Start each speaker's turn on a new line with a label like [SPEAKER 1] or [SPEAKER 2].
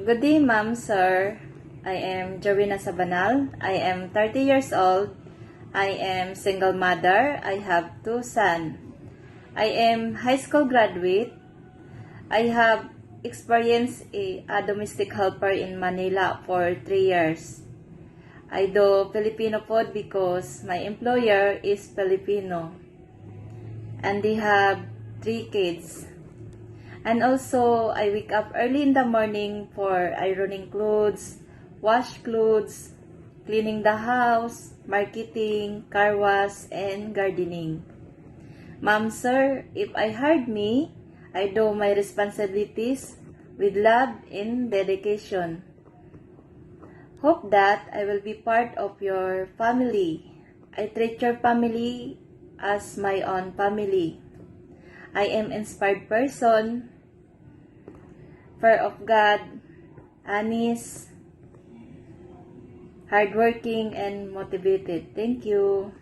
[SPEAKER 1] Good day, ma'am, sir. I am Jarina Sabanal. I am 30 years old. I am single mother. I have 2 sons. I am high school graduate. I have experienced a domestic helper in Manila for 3 years. I do Filipino food because my employer is Filipino. And they have 3 kids. And also, I wake up early in the morning for ironing clothes, wash clothes, cleaning the house, marketing, car wash, and gardening. Ma'am, sir, if I hired me, I do my responsibilities with love and dedication. Hope that I will be part of your family. I treat your family as my own family. I am inspired person, fear of God, honest, hardworking, and motivated. Thank you.